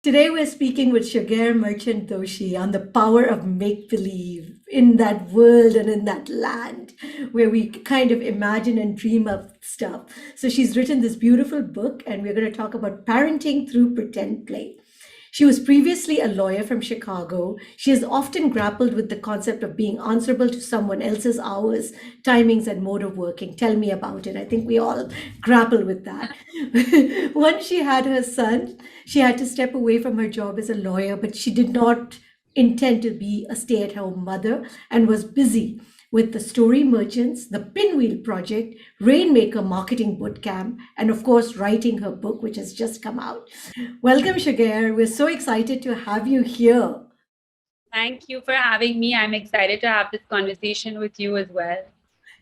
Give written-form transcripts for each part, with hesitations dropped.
Today, we're speaking with Shagir Merchant Doshi on the power of make believe in that world and in that land where we kind of imagine and dream of stuff. So, she's written this beautiful book, and we're going to talk about parenting through pretend play. She was previously a lawyer from Chicago. She has often grappled with the concept of being answerable to someone else's hours, timings, and mode of working. Tell me about it. I think we all grapple with that. Once she had her son, she had to step away from her job as a lawyer, but she did not intend to be a stay at home mother and was busy with the Story Merchants, the Pinwheel Project, Rainmaker Marketing Bootcamp, and of course, writing her book, which has just come out. Welcome, Shagir. We're so excited to have you here. Thank you for having me. I'm excited to have this conversation with you as well.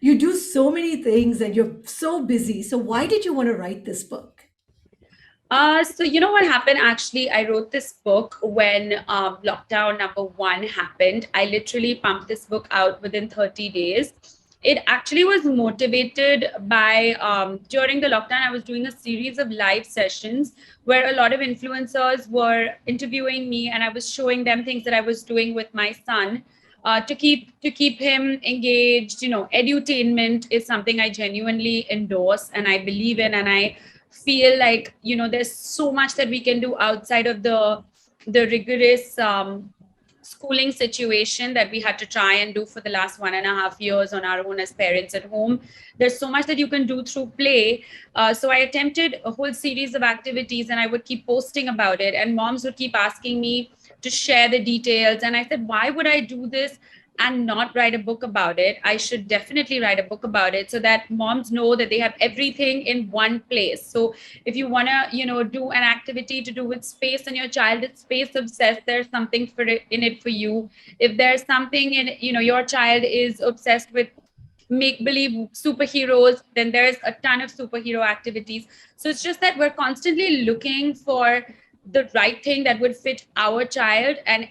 You do so many things and you're so busy. So, why did you want to write this book? So you know what happened? Actually, I wrote this book when lockdown number one happened. I literally pumped this book out within 30 days. It actually was motivated by during the lockdown, I was doing a series of live sessions where a lot of influencers were interviewing me, and I was showing them things that I was doing with my son. To keep him engaged, edutainment is something I genuinely endorse and I believe in, and I feel like there's so much that we can do outside of the rigorous schooling situation that we had to try and do for the last 1.5 years on our own as parents at home. There's so much that you can do through play. So I attempted a whole series of activities and I would keep posting about it, and moms would keep asking me to share the details, and I said, why would I do this and not write a book about it? I should definitely write a book about it so that moms know that they have everything in one place. So if you want to, do an activity to do with space and your child is space obsessed, there's something for it in it for you. If there's something in, your child is obsessed with make believe superheroes, then there's a ton of superhero activities. So it's just that we're constantly looking for the right thing that would fit our child, and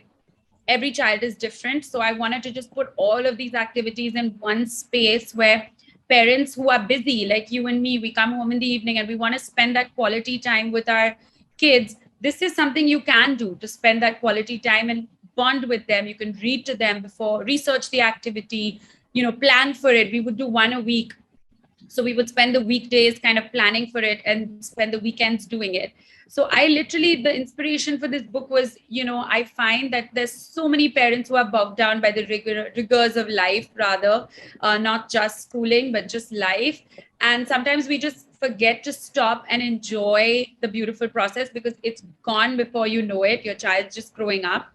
every child is different. So I wanted to just put all of these activities in one space where parents who are busy, like you and me, we come home in the evening and we want to spend that quality time with our kids. This is something you can do to spend that quality time and bond with them. You can read to them before, research the activity, plan for it. We would do one a week, so we would spend the weekdays kind of planning for it and spend the weekends doing it. So I literally, the inspiration for this book was, I find that there's so many parents who are bogged down by the rigors of life, rather, not just schooling, but just life. And sometimes we just forget to stop and enjoy the beautiful process because it's gone before you know it. Your child's just growing up.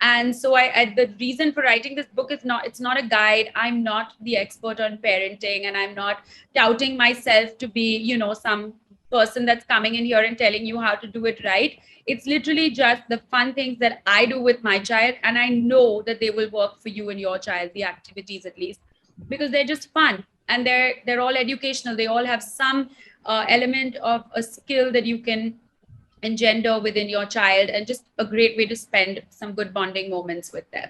And so the reason for writing this book is not, it's not a guide. I'm not the expert on parenting, and I'm not touting myself to be, some person that's coming in here and telling you how to do it right. It's literally just the fun things that I do with my child, and I know that they will work for you and your child, the activities at least, because they're just fun and they're all educational. They all have some element of a skill that you can engender within your child, and just a great way to spend some good bonding moments with them.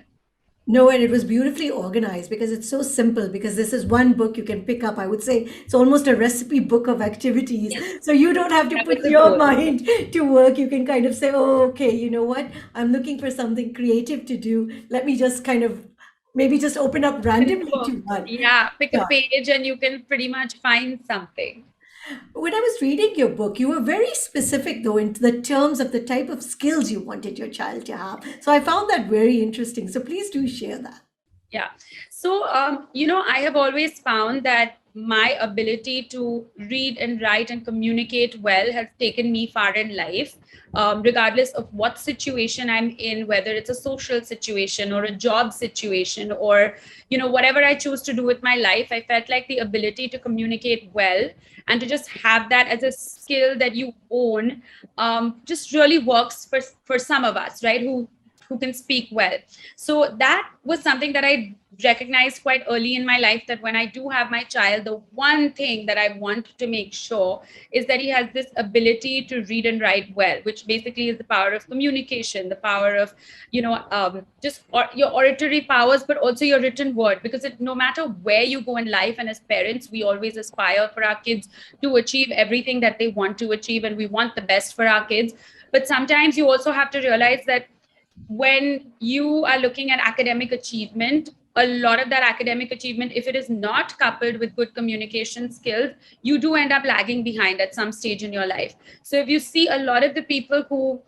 No, and it was beautifully organized because it's so simple. Because this is one book you can pick up. I would say it's almost a recipe book of activities. Yes, So you don't have to that was put the your goal. mind to work. You can kind of say, oh, okay, you know what? I'm looking for something creative to do. Let me just kind of maybe just open up randomly to one. Yeah, pick a Yeah. page and you can pretty much find something. When I was reading your book, you were very specific, though, in the terms of the type of skills you wanted your child to have. So I found that very interesting. So please do share that. Yeah. So, I have always found that my ability to read and write and communicate well has taken me far in life, regardless of what situation I'm in, whether it's a social situation or a job situation, or, whatever I choose to do with my life. I felt like the ability to communicate well and to just have that as a skill that you own, just really works for some of us, right? Who can speak well. So that was something that I recognized quite early in my life, that when I do have my child, the one thing that I want to make sure is that he has this ability to read and write well, which basically is the power of communication, the power of, your oratory powers, but also your written word. Because no matter where you go in life, and as parents, we always aspire for our kids to achieve everything that they want to achieve, and we want the best for our kids. But sometimes you also have to realize that when you are looking at academic achievement, a lot of that academic achievement, if it is not coupled with good communication skills, you do end up lagging behind at some stage in your life. So if you see a lot of the people who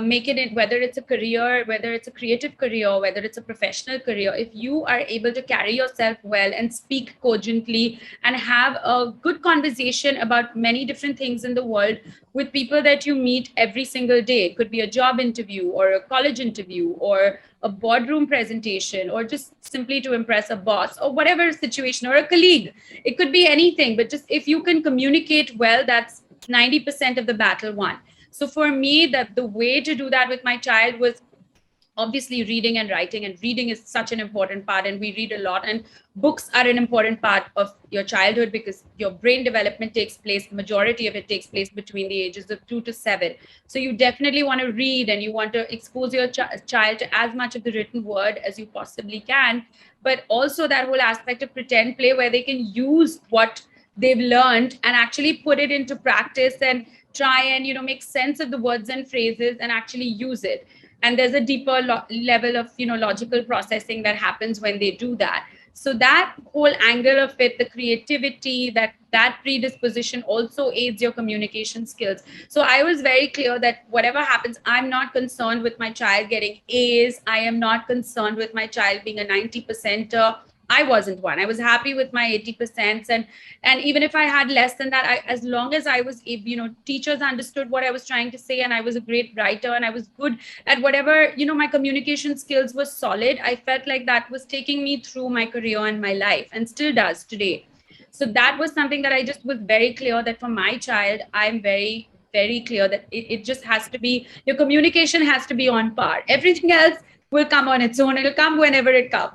make it, whether it's a career, whether it's a creative career, whether it's a professional career, if you are able to carry yourself well and speak cogently and have a good conversation about many different things in the world with people that you meet every single day, it could be a job interview or a college interview or a boardroom presentation or just simply to impress a boss or whatever situation, or a colleague, it could be anything. But just if you can communicate well, that's 90% of the battle won. So for me, that the way to do that with my child was obviously reading and writing, and reading is such an important part, and we read a lot, and books are an important part of your childhood because your brain development takes place, majority of it takes place between the ages of 2 to 7. So you definitely want to read, and you want to expose your child to as much of the written word as you possibly can, but also that whole aspect of pretend play where they can use what they've learned and actually put it into practice and try and make sense of the words and phrases and actually use it. And there's a deeper level of logical processing that happens when they do that. So that whole angle of it, the creativity, that predisposition also aids your communication skills. So I was very clear that whatever happens, I'm not concerned with my child getting A's. I am not concerned with my child being a 90%er. I wasn't one. I was happy with my 80%. And even if I had less than that, as long as I was, teachers understood what I was trying to say, and I was a great writer, and I was good at whatever, my communication skills were solid, I felt like that was taking me through my career and my life, and still does today. So that was something that I just was very clear that for my child, I'm very, very clear that it just has to be, your communication has to be on par. Everything else will come on its own. It'll come whenever it comes.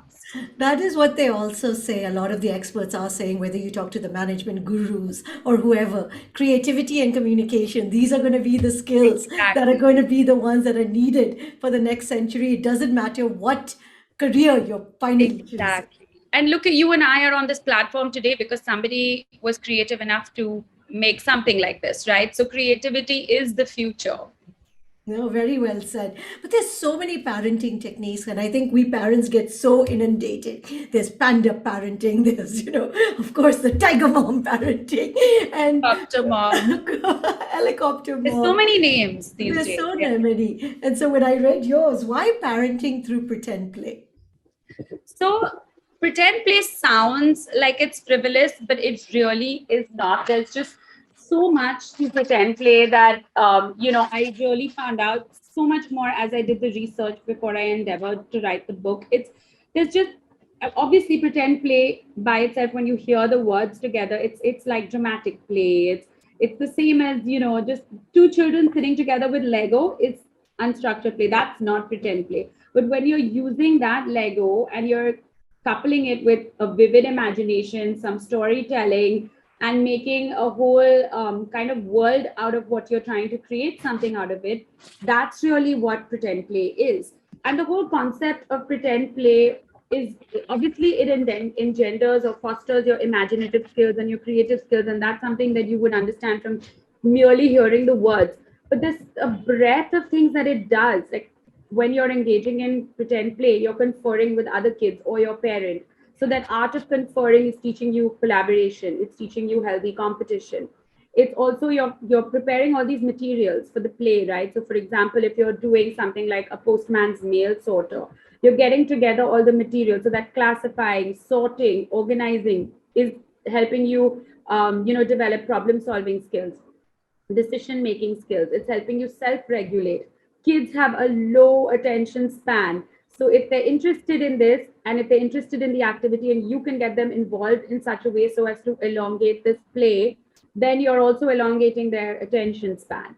That is what they also say. A lot of the experts are saying, whether you talk to the management gurus or whoever, creativity and communication, these are going to be the skills that are Exactly. going to be the ones that are needed for the next century. It doesn't matter what career you're finally choosing. Exactly. And look, at you and I are on this platform today because somebody was creative enough to make something like this, right? So creativity is the future. No, very well said. But there's so many parenting techniques, and I think we parents get so inundated. There's panda parenting, there's, of course, the tiger mom parenting, and Dr. Mom. helicopter There's so mom. many names these There's days. so Yeah. many. And so when I read yours, why parenting through pretend play? So pretend play sounds like it's frivolous, but it really is not. There's just so much to pretend play that I really found out so much more as I did the research before I endeavored to write the book. There's just obviously pretend play by itself, when you hear the words together, it's like dramatic play. It's the same as just two children sitting together with Lego. It's unstructured play. That's not pretend play. But when you're using that Lego and you're coupling it with a vivid imagination, some storytelling, and making a whole kind of world out of what you're trying to create something out of it, that's really what pretend play is. And the whole concept of pretend play is obviously it engenders or fosters your imaginative skills and your creative skills, and that's something that you would understand from merely hearing the words. But there's a breadth of things that it does. Like when you're engaging in pretend play, you're conferring with other kids or your parent. So that art of conferring is teaching you collaboration. It's teaching you healthy competition. It's also you're preparing all these materials for the play, right? So for example, if you're doing something like a postman's mail sorter, you're getting together all the materials. So that classifying, sorting, organizing is helping you develop problem solving skills, decision making skills. It's helping you self regulate. Kids have a low attention span. So if they're interested in this, and if they're interested in the activity, and you can get them involved in such a way so as to elongate this play, then you're also elongating their attention span.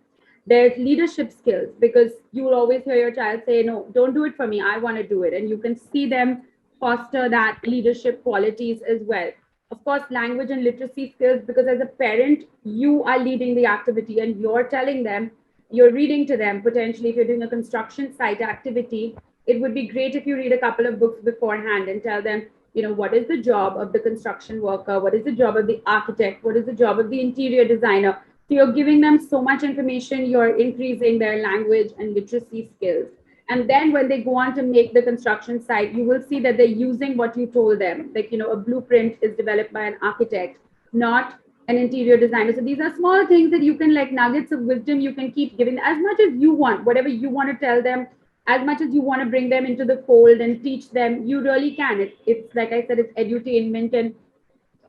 There's leadership skills, because you will always hear your child say, no, don't do it for me, I want to do it. And you can see them foster that leadership qualities as well. Of course, language and literacy skills, because as a parent, you are leading the activity and you're telling them, you're reading to them. Potentially, if you're doing a construction site activity, it would be great if you read a couple of books beforehand and tell them, what is the job of the construction worker? What is the job of the architect? What is the job of the interior designer? So you're giving them so much information, you're increasing their language and literacy skills. And then when they go on to make the construction site, you will see that they're using what you told them. Like, a blueprint is developed by an architect, not an interior designer. So these are small things that you can, like nuggets of wisdom, you can keep giving as much as you want, whatever you want to tell them, as much as you want to bring them into the fold and teach them, you really can. It's like I said, it's edutainment, and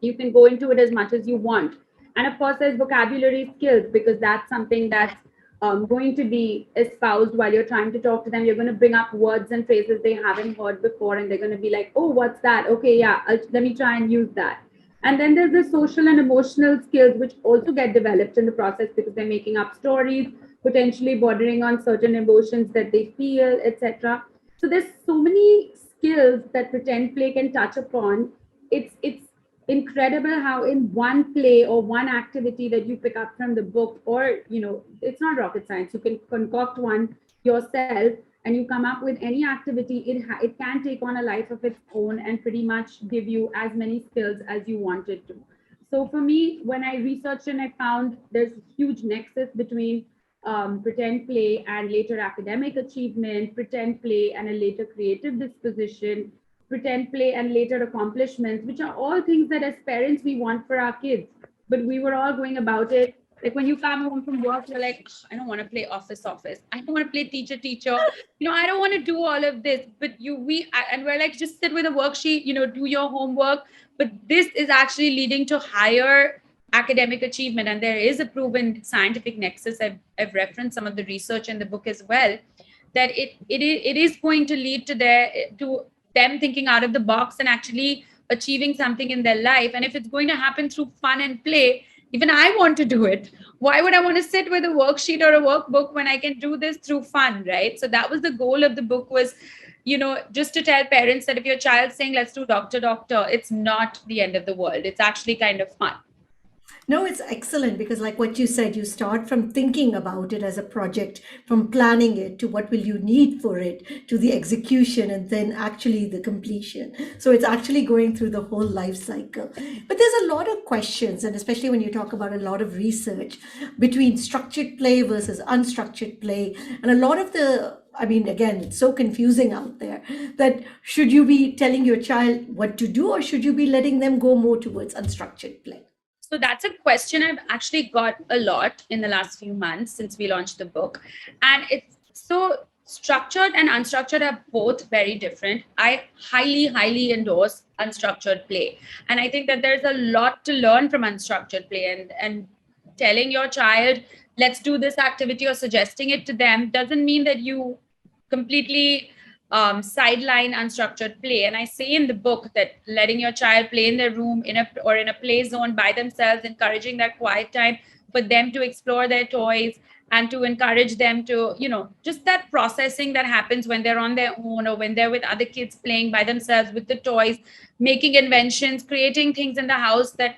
you can go into it as much as you want. And of course, there's vocabulary skills, because that's something that's going to be espoused while you're trying to talk to them. You're going to bring up words and phrases they haven't heard before, and they're going to be like, oh, what's that? Okay, yeah, let me try and use that. And then there's the social and emotional skills, which also get developed in the process, because they're making up stories, potentially bordering on certain emotions that they feel, etc. So there's so many skills that pretend play can touch upon. It's incredible how in one play or one activity that you pick up from the book, or it's not rocket science, you can concoct one yourself and you come up with any activity. It can take on a life of its own and pretty much give you as many skills as you wanted to. So for me, when I researched and I found there's a huge nexus between pretend play and later academic achievement, pretend play and a later creative disposition, pretend play and later accomplishments, which are all things that as parents we want for our kids. But we were all going about it. Like when you come home from work, you're like, I don't want to play office. I don't want to play teacher. I don't want to do all of this. But and we're like, just sit with a worksheet, do your homework. But this is actually leading to higher academic achievement. And there is a proven scientific nexus. I've referenced some of the research in the book as well, that it is going to lead to them thinking out of the box and actually achieving something in their life. And if it's going to happen through fun and play, even I want to do it. Why would I want to sit with a worksheet or a workbook when I can do this through fun, right? So that was the goal of the book, was, just to tell parents that if your child's saying, let's do doctor, it's not the end of the world. It's actually kind of fun. No, it's excellent because, like what you said, you start from thinking about it as a project, from planning it to what will you need for it, to the execution, and then actually the completion. So it's actually going through the whole life cycle. But there's a lot of questions, and especially when you talk about a lot of research between structured play versus unstructured play, and a lot of I mean, again, it's so confusing out there that should you be telling your child what to do, or should you be letting them go more towards unstructured play? So that's a question I've actually got a lot in the last few months since we launched the book. And it's so structured and unstructured are both very different. I highly, highly endorse unstructured play. And I think that there's a lot to learn from unstructured play, and telling your child, let's do this activity, or suggesting it to them doesn't mean that you completely sideline unstructured play. And I say in the book that letting your child play in their room in a play zone by themselves, encouraging that quiet time for them to explore their toys and to encourage them to, just that processing that happens when they're on their own or when they're with other kids playing by themselves with the toys, making inventions, creating things in the house that,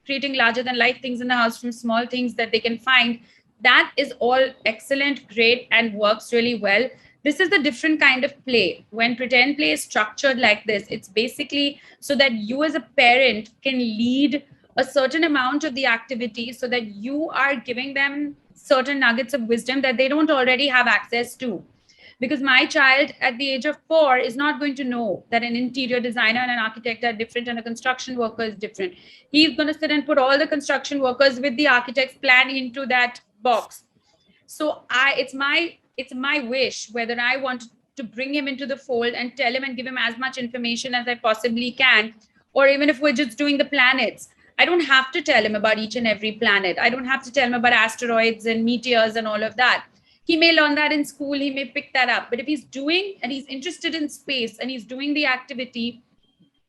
creating larger than life things in the house from small things that they can find. That is all excellent, great, and works really well. This is a different kind of play. When pretend play is structured like this, it's basically so that you as a parent can lead a certain amount of the activity, so that you are giving them certain nuggets of wisdom that they don't already have access to. Because my child at the age of 4 is not going to know that an interior designer and an architect are different and a construction worker is different. He's going to sit and put all the construction workers with the architect's plan into that box. So it's my wish whether I want to bring him into the fold and tell him and give him as much information as I possibly can, or even if we're just doing the planets. I don't have to tell him about each and every planet. I don't have to tell him about asteroids and meteors and all of that. He may learn that in school, he may pick that up. But if he's doing and he's interested in space and he's doing the activity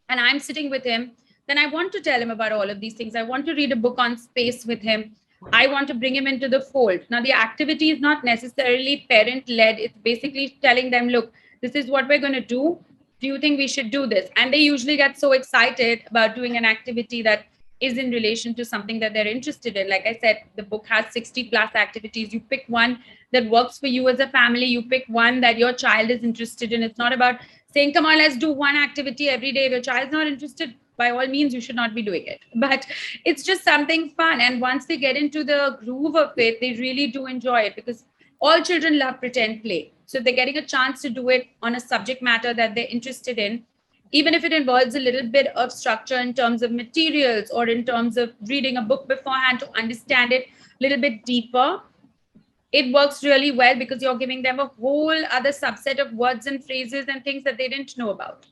and I'm sitting with him, then I want to tell him about all of these things. I want to read a book on space with him. I want to bring him into the fold. Now, the activity is not necessarily parent-led. It's basically telling them, look, this is what we're going to do. Do you think we should do this? And they usually get so excited about doing an activity that is in relation to something that they're interested in. Like I said, the book has 60 plus activities. You pick one that works for you as a family. You pick one that your child is interested in. It's not about saying, come on, let's do one activity every day. If your child's not interested, by all means, you should not be doing it. But it's just something fun. And once they get into the groove of it, they really do enjoy it, because all children love pretend play. So if they're getting a chance to do it on a subject matter that they're interested in, even if it involves a little bit of structure in terms of materials or in terms of reading a book beforehand to understand it a little bit deeper, it works really well, because you're giving them a whole other subset of words and phrases and things that they didn't know about.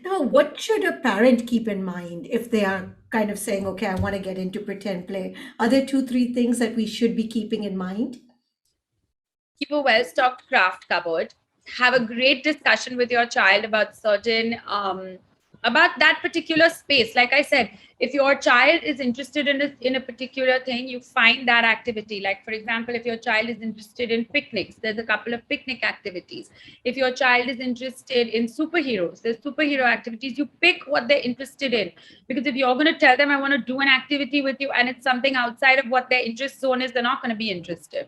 Now, what should a parent keep in mind if they are kind of saying, okay, I want to get into pretend play? Are there two, three things that we should be keeping in mind? Keep a well-stocked craft cupboard. Have a great discussion with your child about certain about that particular space. Like I said, if your child is interested in a particular thing, you find that activity. Like, for example, if your child is interested in picnics, there's a couple of picnic activities. If your child is interested in superheroes, there's superhero activities. You pick what they're interested in, because if you're going to tell them, I want to do an activity with you, and it's something outside of what their interest zone is, they're not going to be interested.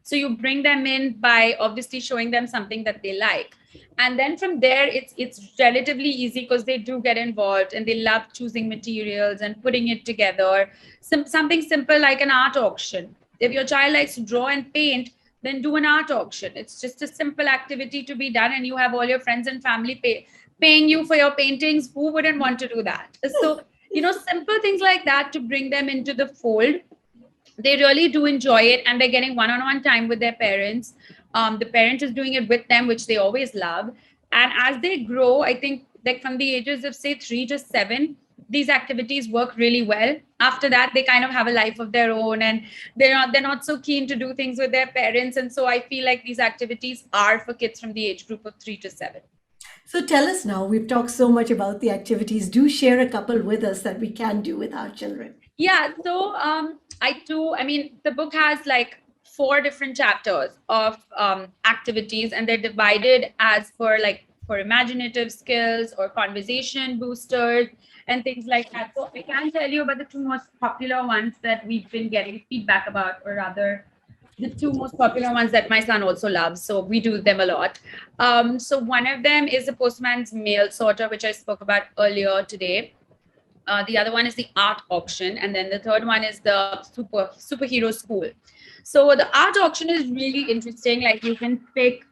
So you bring them in by obviously showing them something that they like. And then from there, it's relatively easy, because they do get involved and they love choosing materials and putting it together. Something simple like an art auction. If your child likes to draw and paint, then do an art auction. It's just a simple activity to be done, and you have all your friends and family paying you for your paintings. Who wouldn't want to do that? So, simple things like that to bring them into the fold. They really do enjoy it, and they're getting one-on-one time with their parents. The parent is doing it with them, which they always love. And as they grow, I think, like from the ages of say 3 to 7, these activities work really well. After that, they kind of have a life of their own, and they're not so keen to do things with their parents. And so I feel like these activities are for kids from the age group of 3 to 7. So tell us now, we've talked so much about the activities. Do share a couple with us that we can do with our children. Yeah, so I mean, the book has like 4 different chapters of activities, and they're divided as for imaginative skills or conversation boosters and things like that. So I can tell you about the 2 most popular ones that we've been getting feedback about, or rather, the 2 most popular ones that my son also loves. So we do them a lot. So one of them is the Postman's Mail Sorter, which I spoke about earlier today. The other one is the art auction, and then the third one is the superhero school. So the art auction is really interesting. Like, you can pick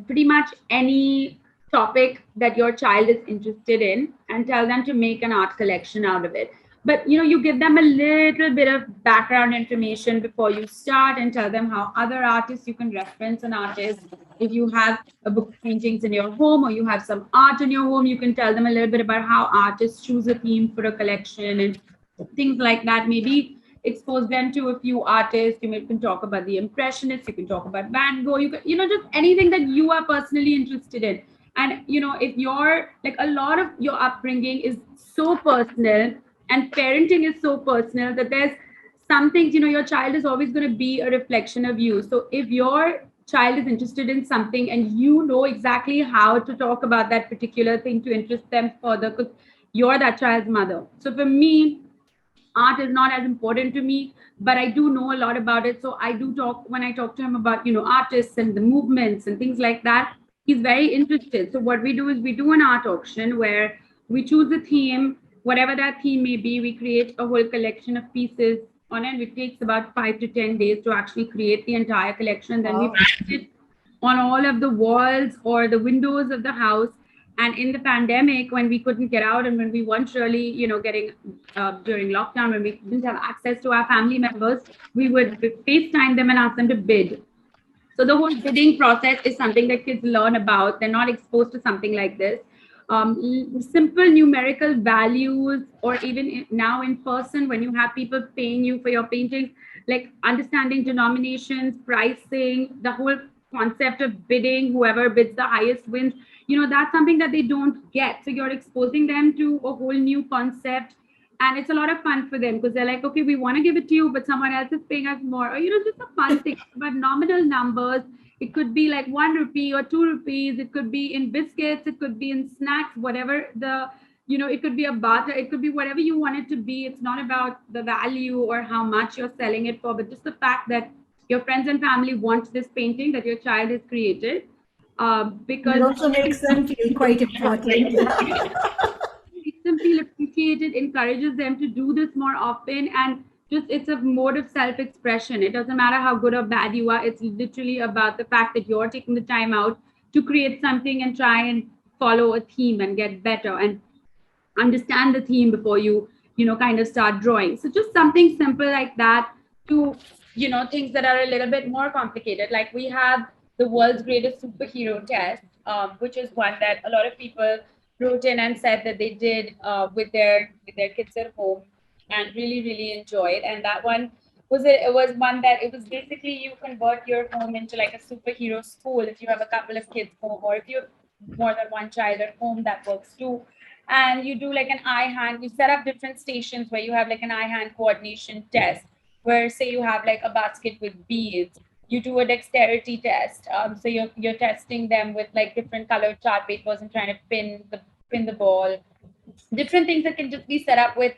pretty much any topic that your child is interested in and tell them to make an art collection out of it. But you give them a little bit of background information before you start, and tell them how other artists you can reference an artist. If you have a book of paintings in your home, or you have some art in your home, you can tell them a little bit about how artists choose a theme for a collection and things like that. Maybe expose them to a few artists. You can talk about the Impressionists, you can talk about Van Gogh, you can, just anything that you are personally interested in. And if you're like, a lot of your upbringing is so personal, and parenting is so personal, that there's some things, your child is always going to be a reflection of you. So if your child is interested in something, and you know exactly how to talk about that particular thing to interest them further, because you're that child's mother. So for me, art is not as important to me, but I do know a lot about it. So I do talk, when I talk to him about, artists and the movements and things like that, he's very interested. So what we do is we do an art auction where we choose a theme, whatever that theme may be. We create a whole collection of pieces on it. It takes about 5 to 10 days to actually create the entire collection. Then we paint it on all of the walls or the windows of the house. And in the pandemic, when we couldn't get out, and when we weren't really, getting during lockdown, when we didn't have access to our family members, we would FaceTime them and ask them to bid. So the whole bidding process is something that kids learn about. They're not exposed to something like this. Simple numerical values, or even now in person, when you have people paying you for your paintings, like understanding denominations, pricing, the whole concept of bidding, whoever bids the highest wins, that's something that they don't get. So you're exposing them to a whole new concept, and it's a lot of fun for them, because they're like, okay, we want to give it to you, but someone else is paying us more, or just a fun thing about nominal numbers. It could be like 1 rupee or 2 rupees. It could be in biscuits. It could be in snacks, whatever it could be a barter. It could be whatever you want it to be. It's not about the value or how much you're selling it for, but just the fact that your friends and family want this painting that your child has created. Because it also makes them feel quite important. them feel appreciated, encourages them to do this more often, and just it's a mode of self-expression. It doesn't matter how good or bad you are. It's literally about the fact that you're taking the time out to create something and try and follow a theme and get better and understand the theme before you kind of start drawing. So just something simple like that, to things that are a little bit more complicated, like we have the world's greatest superhero test, which is one that a lot of people wrote in and said that they did with their kids at home and really really enjoyed. And that one it was one that it was basically you convert your home into like a superhero school if you have a couple of kids home, or if you have more than one child at home, that works too. And you do like an eye hand, you set up different stations where you have like an eye hand coordination test, where say you have like a basket with beads, you do a dexterity test. So you're testing them with like different colored chart papers and trying to pin the ball. Different things that can just be set up with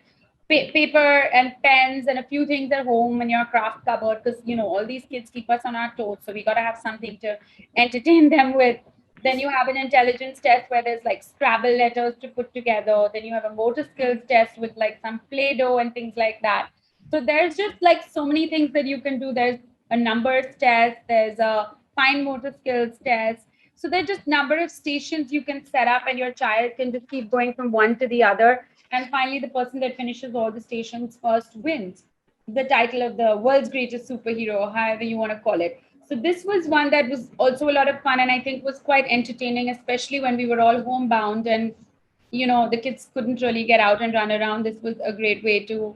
paper and pens and a few things at home in your craft cupboard, because all these kids keep us on our toes, so we got to have something to entertain them with. Then you have an intelligence test where there's like Scrabble letters to put together. Then you have a motor skills test with like some Play-Doh and things like that. So there's just like so many things that you can do. There's a numbers test, there's a fine motor skills test. So there's just number of stations you can set up, and your child can just keep going from one to the other. And finally, the person that finishes all the stations first wins the title of the world's greatest superhero, however you want to call it. So this was one that was also a lot of fun, and I think was quite entertaining, especially when we were all homebound and the kids couldn't really get out and run around. This was a great way to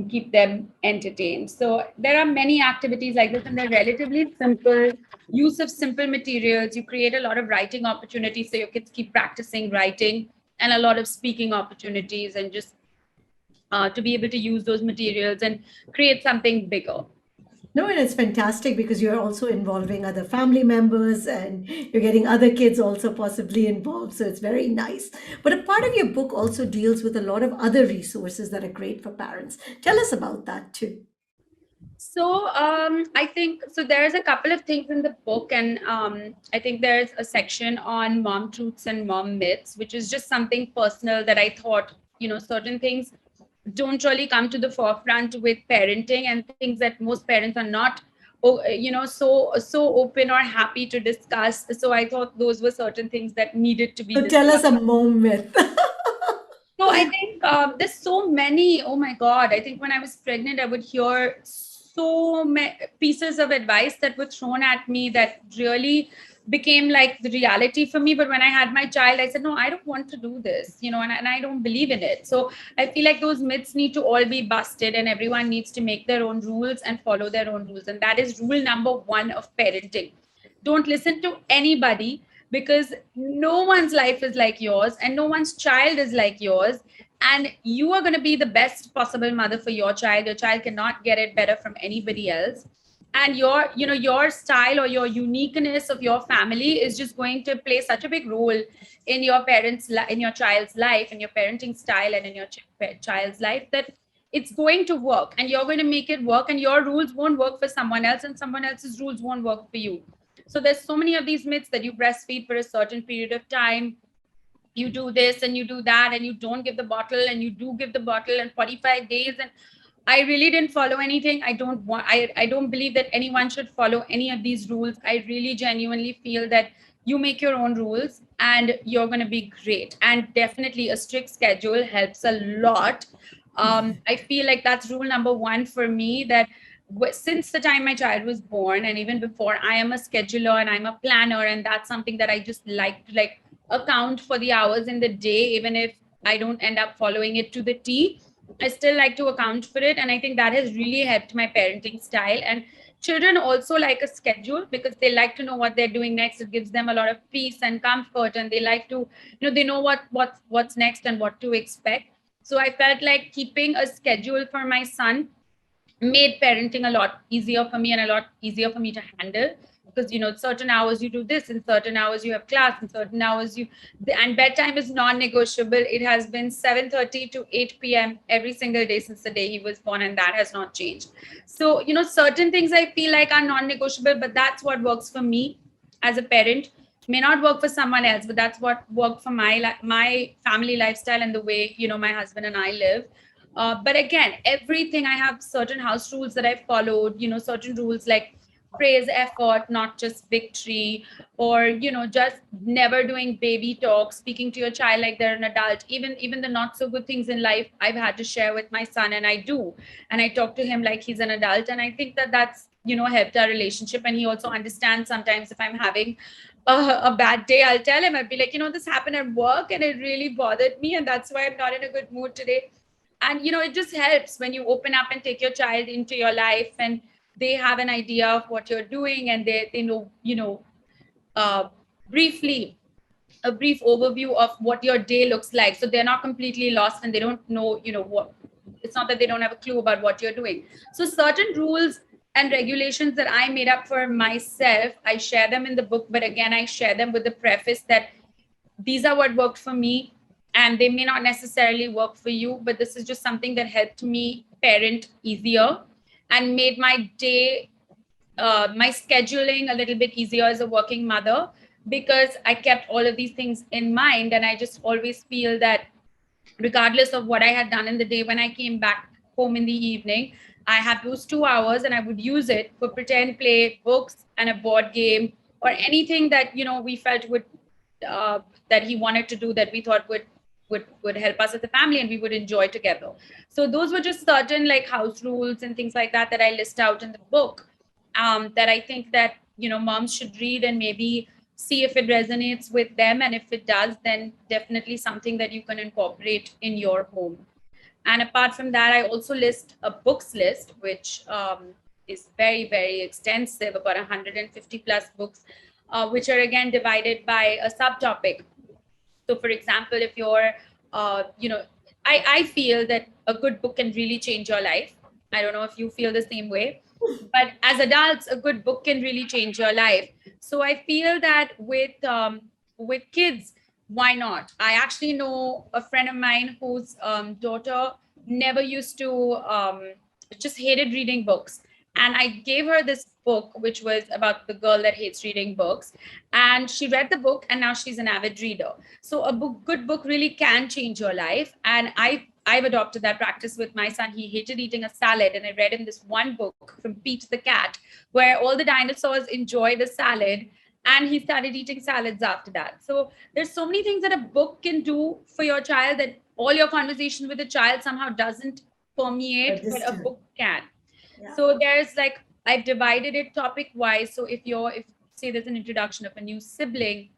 keep them entertained. So there are many activities like this, and they're relatively simple. Use of simple materials. You create a lot of writing opportunities, so your kids keep practicing writing, and a lot of speaking opportunities, and just to be able to use those materials and create something bigger. No, and it's fantastic because you're also involving other family members and you're getting other kids also possibly involved. So it's very nice. But a part of your book also deals with a lot of other resources that are great for parents. Tell us about that too. So I think so. There's a couple of things in the book, and I think there's a section on mom truths and mom myths, which is just something personal that I thought certain things don't really come to the forefront with parenting, and things that most parents are not so open or happy to discuss. So I thought those were certain things that needed to be So tell us discussed. a mom myth. So I think there's so many. Oh my God. I think when I was pregnant, I would hear so many pieces of advice that were thrown at me that really became like the reality for me. But when I had my child, I said, no, I don't want to do this, and I don't believe in it. So I feel like those myths need to all be busted, and everyone needs to make their own rules and follow their own rules. And that is rule number one of parenting. Don't listen to anybody, because no one's life is like yours and no one's child is like yours. And you are going to be the best possible mother for your child. Your child cannot get it better from anybody else. And your style or your uniqueness of your family is just going to play such a big role in in your child's life, in your parenting style, and in your child's life, that it's going to work, and you're going to make it work, and your rules won't work for someone else, and someone else's rules won't work for you. So there's so many of these myths that you breastfeed for a certain period of time, you do this and you do that, and you don't give the bottle, and you do give the bottle in 45 days. And I really didn't follow anything. I don't believe that anyone should follow any of these rules. I really genuinely feel that you make your own rules and you're going to be great. And definitely a strict schedule helps a lot. I feel like that's rule number one for me, that since the time my child was born and even before, I am a scheduler and I'm a planner, and that's something that I just like to account for the hours in the day. Even if I don't end up following it to the T, I still like to account for it. And I think that has really helped my parenting style. And children also like a schedule because they like to know what they're doing next. It gives them a lot of peace and comfort, and they like to, they know what's next and what to expect. So I felt like keeping a schedule for my son made parenting a lot easier for me and a lot easier for me to handle, because certain hours you do this, and certain hours you have class, and certain hours and bedtime is non-negotiable. It has been 7:30 to 8 p.m. every single day since the day he was born, and that has not changed. So certain things I feel like are non-negotiable, but that's what works for me as a parent. may not work for someone else, but that's what worked for my family lifestyle and the way, my husband and I live. But again, everything, I have certain house rules that I followed, certain rules like praise effort, not just victory, or just never doing baby talk, speaking to your child like they're an adult. Even the not so good things in life, I've had to share with my son, and I do, and I talk to him like he's an adult, and I think that that's helped our relationship. And he also understands sometimes if I'm having a bad day, I'll tell him, I'd be like, this happened at work and it really bothered me, and that's why I'm not in a good mood today. And it just helps when you open up and take your child into your life, and they have an idea of what you're doing, and they know, uh, briefly a brief overview of what your day looks like, so they're not completely lost and they don't know, what. It's not that they don't have a clue about what you're doing. So certain rules and regulations that I made up for myself, I share them in the book, but again, I share them with the preface that these are what worked for me, and they may not necessarily work for you, but this is just something that helped me parent easier and made my day, my scheduling a little bit easier as a working mother, because I kept all of these things in mind. And I just always feel that regardless of what I had done in the day, when I came back home in the evening, I had those 2 hours and I would use it for pretend play, books, and a board game, or anything that we felt would, that he wanted to do, that we thought would help us as a family and we would enjoy together. So those were just certain like house rules and things like that that I list out in the book, that I think that moms should read and maybe see if it resonates with them, and if it does, then definitely something that you can incorporate in your home. And apart from that, I also list a books list, which is very, very extensive, about 150 plus books, which are again divided by a subtopic. So for example, if you're, I feel that a good book can really change your life. I don't know if you feel the same way, but as adults, a good book can really change your life. So I feel that with kids, why not? I actually know a friend of mine whose daughter never used to, just hated reading books. And I gave her this book, which was about the girl that hates reading books. And she read the book, and now she's an avid reader. So a good book really can change your life. And I've adopted that practice with my son. He hated eating a salad, and I read him this one book from Pete the Cat, where all the dinosaurs enjoy the salad, and he started eating salads after that. So there's so many things that a book can do for your child that all your conversation with the child somehow doesn't permeate, but a Understood. book can. Yeah. So there's like, I've divided it topic wise. So if say there's an introduction of a new sibling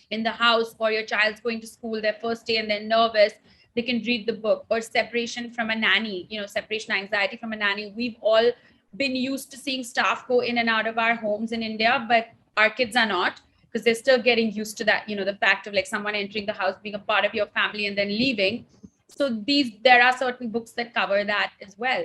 in the house, or your child's going to school their first day and they're nervous, they can read the book. Or separation from a nanny, separation anxiety from a nanny. We've all been used to seeing staff go in and out of our homes in India, but our kids are not, because they're still getting used to that, the fact of like someone entering the house, being a part of your family and then leaving. So there are certain books that cover that as well.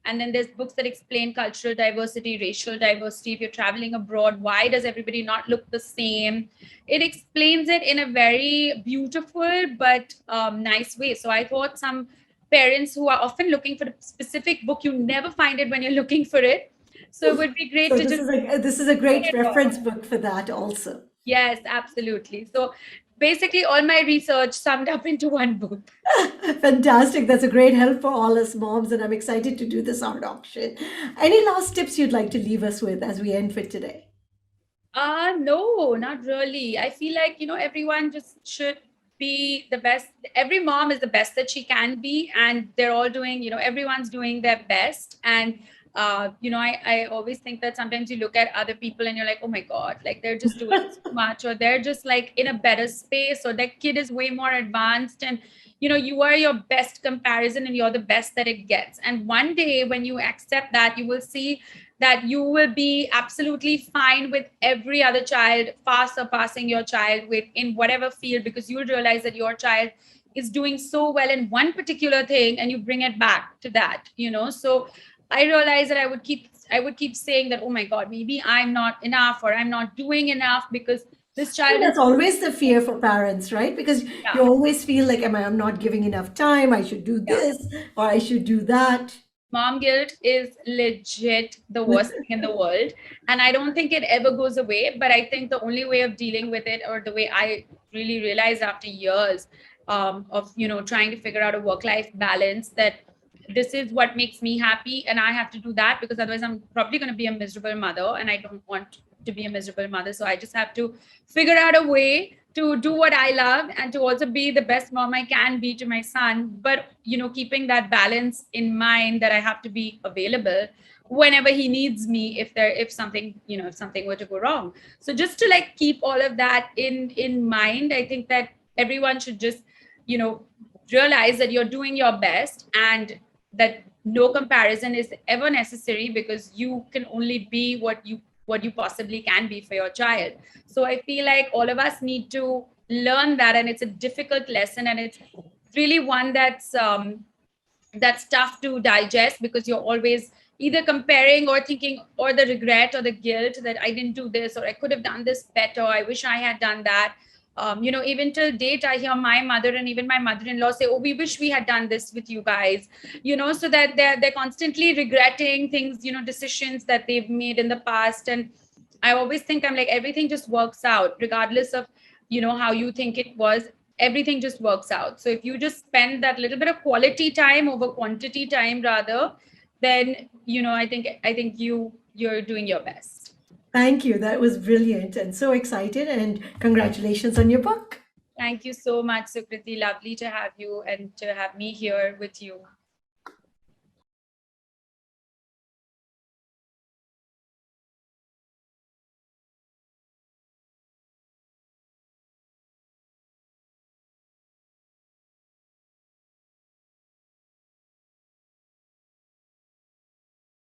And then there's books that explain cultural diversity, racial diversity. If you're traveling abroad, why does everybody not look the same? It explains it in a very beautiful but nice way. So I thought some parents who are often looking for a specific book, you never find it when you're looking for it. So it would be great So to just this is a open great it up. reference book for that also. Yes, absolutely. So basically, all my research summed up into one book. Fantastic. That's a great help for all us moms, and I'm excited to do this art auction. Any last tips you'd like to leave us with as we end for today? No, not really. I feel like, everyone just should be the best. Every mom is the best that she can be, and they're all doing, everyone's doing their best. And, I always think that sometimes you look at other people and you're like, oh my God, like they're just doing so much, or they're just like in a better space, or their kid is way more advanced. And, you are your best comparison, and you're the best that it gets. And one day when you accept that, you will see that you will be absolutely fine with every other child, far surpassing your child with in whatever field, because you'll realize that your child is doing so well in one particular thing, and you bring it back to that. So I realized that I would keep saying that, oh my God, maybe I'm not enough, or I'm not doing enough, because this I think child is, that's always the fear for parents, right? Because yeah, you always feel like, I'm not giving enough time. I should do yeah. this or I should do that. Mom guilt is legit the worst thing in the world. And I don't think it ever goes away. But I think the only way of dealing with it, or the way I really realized after years of, trying to figure out a work-life balance, that this is what makes me happy. And I have to do that, because otherwise I'm probably going to be a miserable mother. And I don't want to be a miserable mother. So I just have to figure out a way to do what I love, and to also be the best mom I can be to my son. But, keeping that balance in mind, that I have to be available whenever he needs me, if something were to go wrong. So just to like keep all of that in mind, I think that everyone should just, you know, realize that you're doing your best, and that no comparison is ever necessary, because you can only be what you possibly can be for your child. So I feel like all of us need to learn that, and it's a difficult lesson, and it's really one that's tough to digest, because you're always either comparing or thinking, or the regret or the guilt that I didn't do this, or I could have done this better, I wish I had done that. Even till date, I hear my mother and even my mother-in-law say, oh, we wish we had done this with you guys, so that they're constantly regretting things, decisions that they've made in the past. And I always think, I'm like, everything just works out regardless of, how you think it was. Everything just works out. So if you just spend that little bit of quality time over quantity time rather, then, I think you're doing your best. Thank you. That was brilliant and so excited. And congratulations on your book. Thank you so much, Sukriti. Lovely to have you and to have me here with you.